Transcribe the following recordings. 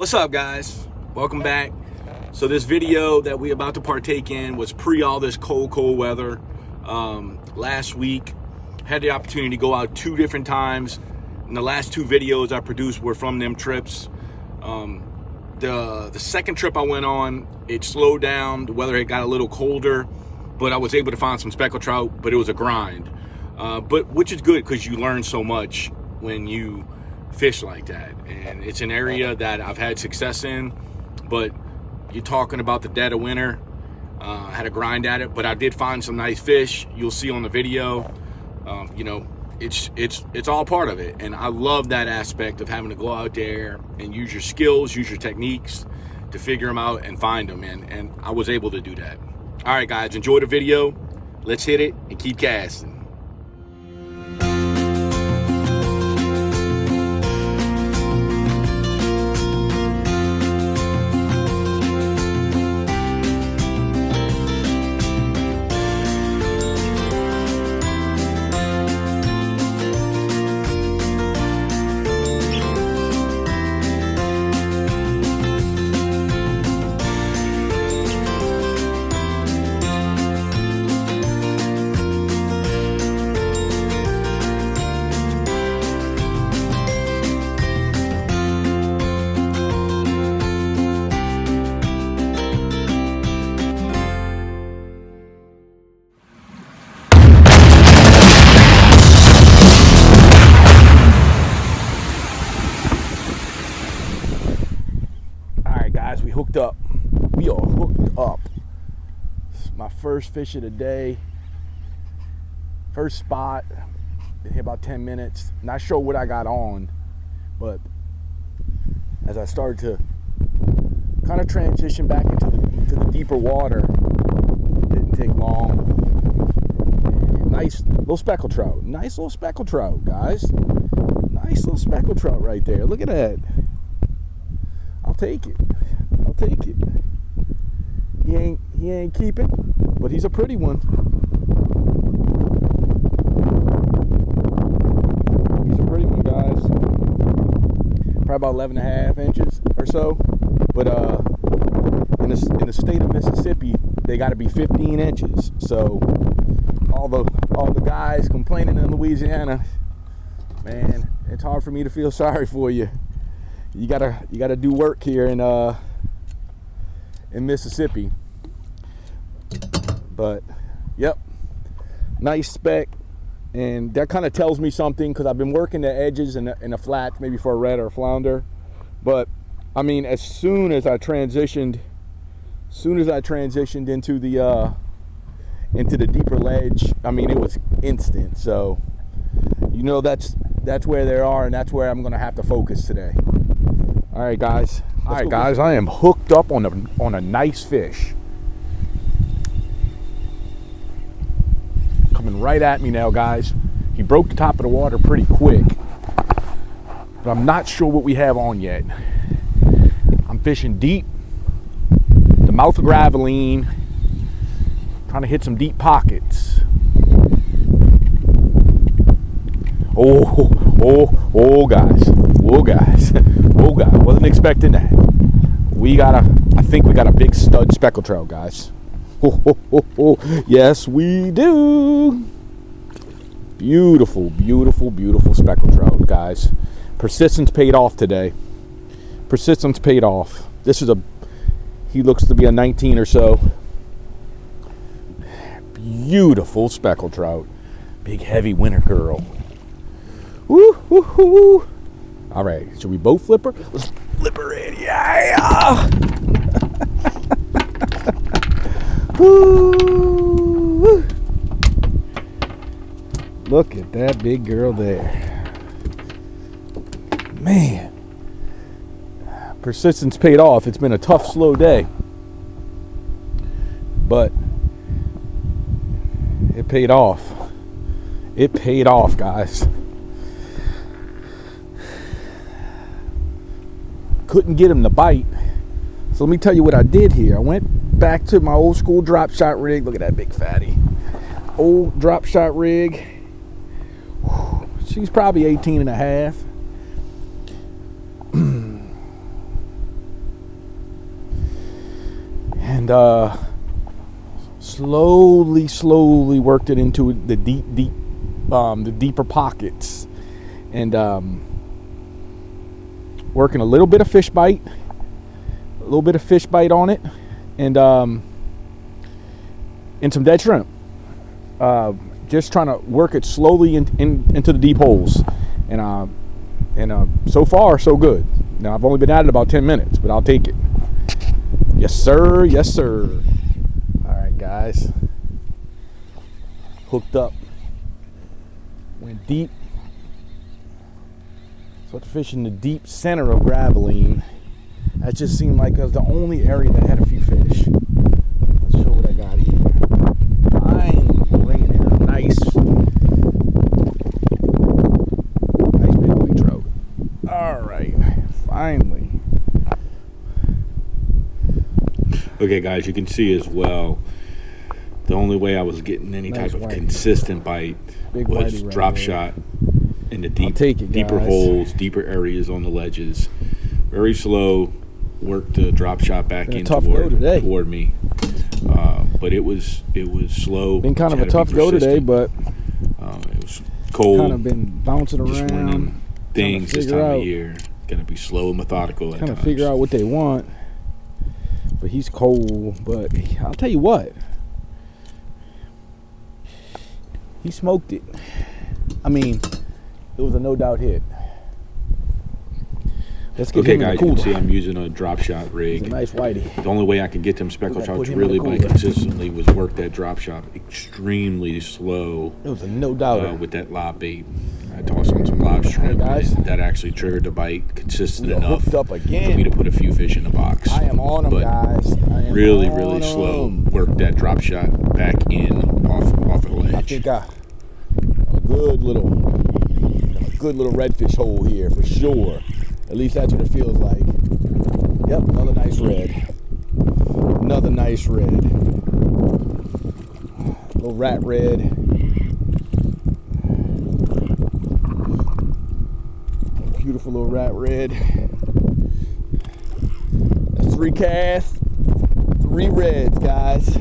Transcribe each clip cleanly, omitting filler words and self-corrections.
What's up, guys? Welcome back. So this video that we about to partake in was pre all this cold weather. Last week had the opportunity to go out 2 different times, and the last 2 videos I produced were from them trips. The second trip I went on, it slowed down. The weather had got a little colder, but I was able to find some speckled trout, but it was a grind. But which is good because you learn so much when you fish like that, and it's an area that I've had success in. But you're talking about the dead of winter. I had to grind at it, but I did find some nice fish. You'll see on the video. You know, it's all part of it, and I love that aspect of having to go out there and use your skills, use your techniques to figure them out and find them, and I was able to do that. All right, guys, enjoy the video. Let's hit it and keep casting. We hooked up. We are hooked up. It's my first fish of the day. First spot. Been here about 10 minutes. Not sure what I got on, but as I started to kind of transition back into the deeper water, didn't take long. And nice little speckled trout. Nice little speckled trout, guys. Nice little speckled trout right there. Look at that. I'll take it. I'll take it. He ain't keeping, but he's a pretty one. He's a pretty one, guys. Probably about 11.5 inches or so. But in the state of Mississippi, they got to be 15 inches. So all the guys complaining in Louisiana, man, it's hard for me to feel sorry for you. You gotta do work here in Mississippi. But yep, nice speck, and that kind of tells me something because I've been working the edges and the flats, maybe for a red or a flounder. But I mean, as soon as I transitioned into the deeper ledge, I mean, it was instant. So you know, that's where they are, and that's where I'm gonna have to focus today. All right, guys. I am hooked up on a nice fish. Coming right at me now, guys. He broke the top of the water pretty quick, but I'm not sure what we have on yet. I'm fishing deep, the mouth of Graveline, trying to hit some deep pockets. Oh, guys. Oh, God, wasn't expecting that. I think we got a big stud speckled trout, guys. Yes, we do. Beautiful speckled trout, guys. Persistence paid off today. Persistence paid off. He looks to be a 19 or so. Beautiful speckled trout. Big, heavy winter girl. Woo. All right, should we both flip her? Let's flip her in. Yeah. Woo. Look at that big girl there. Man, persistence paid off. It's been a tough, slow day, but it paid off. It paid off, guys. Couldn't get him to bite. So let me tell you what I did here. I went back to my old school drop shot rig. Look at that big fatty. Old drop shot rig. She's probably 18 and a half. and slowly worked it into the the deeper pockets, and working a little bit of fish bite on it, and some dead shrimp. Just trying to work it slowly into the deep holes, and so far so good. Now I've only been at it about 10 minutes, but I'll take it. Yes sir, yes sir. All right guys, hooked up, went deep. So to fish in the deep center of Graveline. That just seemed like it was the only area that had a few fish. Let's show what I got here. I'm bringing in a nice big white trout. All right, finally. Okay, guys, you can see as well, the only way I was getting any type of consistent bite was drop shot in the deeper holes, deeper areas on the ledges. Very slow. Worked the drop shot back in toward me, but it was slow. Been kind of a tough go today, but it was cold. Kind of been bouncing just around. One of them things this time of year. Got to be slow and methodical. Kind of figure out what they want. But he's cold. But I'll tell you what, he smoked it. I mean, it was a no doubt hit. Okay, guys, you can see I'm using a drop shot rig. It's a nice whitey. The only way I could get them speckled trout to really bite consistently was work that drop shot extremely slow. It was a no doubt with that live bait. I tossed on some live shrimp. That actually triggered the bite consistent enough for me to put a few fish in the box. I am on them, guys. Really slow. Work that drop shot back in off of the ledge. I think a good little redfish hole here for sure. At least that's what it feels like. Yep, another nice red. Another nice red. Little rat red. Beautiful little rat red. That's 3 casts, 3 reds, guys.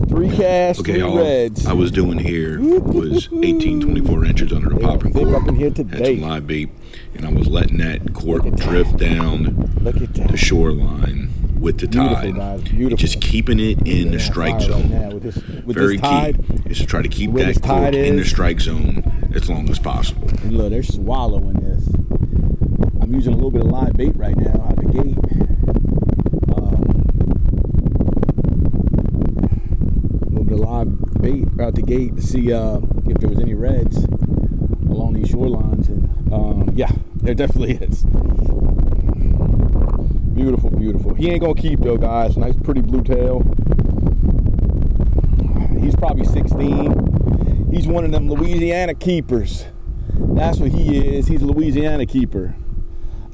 3 casts, 3 reds. I was doing here was 18, 24 inches under the popping cork. Up in here today. Had some live bait, and I was letting that cork drift down the shoreline with the tide. Beautiful. Just keeping it in the strike zone. With Very this tide, key is to try to keep that cork in the strike zone as long as possible. And look, there's swallow in this. I'm using a little bit of live bait right now out the gate. Live bait out the gate to see if there was any reds along these shorelines, and yeah, there definitely is. Beautiful. He ain't gonna keep though, guys. Nice pretty blue tail. He's probably 16. He's one of them Louisiana keepers. That's what he is. He's a Louisiana keeper.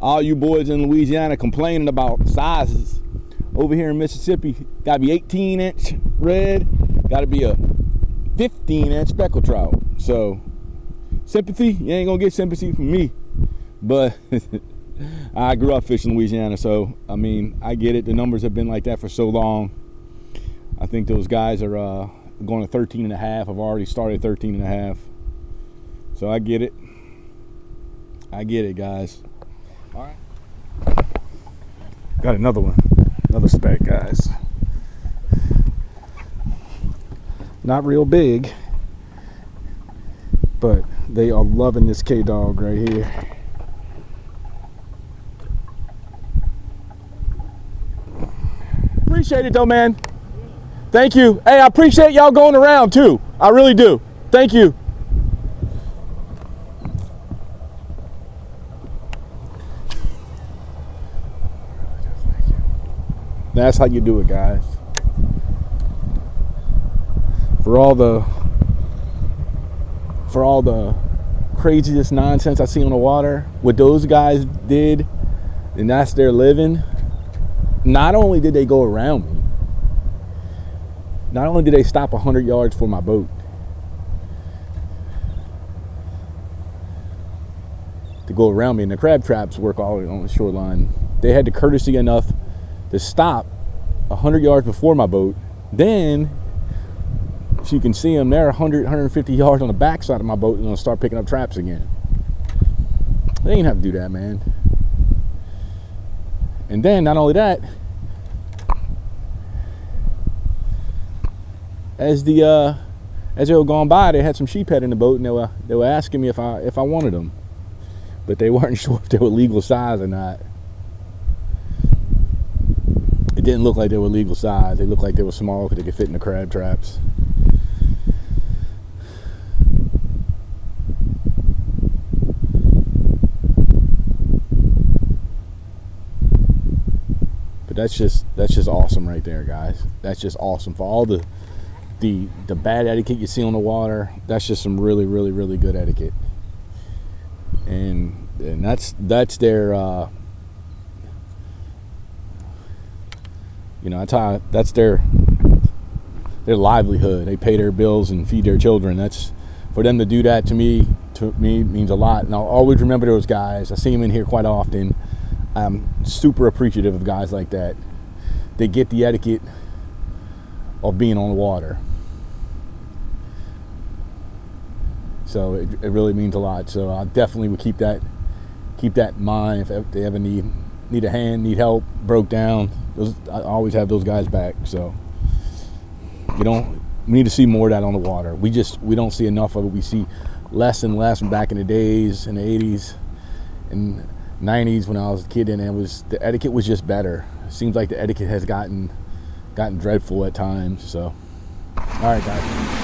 All you boys in Louisiana complaining about sizes. Over here in Mississippi, gotta be 18-inch red. Got to be a 15-inch speckled trout. So, sympathy, you ain't gonna get sympathy from me. But I grew up fishing Louisiana, so I mean, I get it. The numbers have been like that for so long. I think those guys are going to 13 and a half. I've already started 13 and a half. So I get it. I get it, guys. All right. Got another one. Another speck, guys. Not real big, but they are loving this K-Dog right here. Appreciate it though, man. Thank you. Hey, I appreciate y'all going around too. I really do. Thank you. That's how you do it, guys. For all the craziest nonsense I see on the water, what those guys did, and that's their living. Not only did they go around me, not only did they stop 100 yards for my boat, to go around me, and the crab traps work all on the shoreline. They had the courtesy enough to stop 100 yards before my boat. Then, so you can see them, they're 100, 150 yards on the backside of my boat and gonna start picking up traps again. They ain't have to do that, man. And then, not only that, as they were going by, they had some sheephead in the boat, and they were asking me if I wanted them, but they weren't sure if they were legal size or not. It didn't look like they were legal size. They looked like they were small because they could fit in the crab traps. But that's just awesome right there, guys. That's just awesome. For all the bad etiquette you see on the water, that's just some really, really, really good etiquette. And that's their that's their livelihood. They pay their bills and feed their children. That's, for them to do that, to me means a lot. And I'll always remember those guys. I see them in here quite often. I'm super appreciative of guys like that. They get the etiquette of being on the water. So it really means a lot. So I definitely would keep that in mind if they ever need a hand, need help, broke down. I always have those guys back. So we need to see more of that on the water. We don't see enough of it. We see less and less. Back in the days, in the 80s and 90s when I was a kid, and the etiquette was just better. It seems like the etiquette has gotten dreadful at times. So, all right, guys.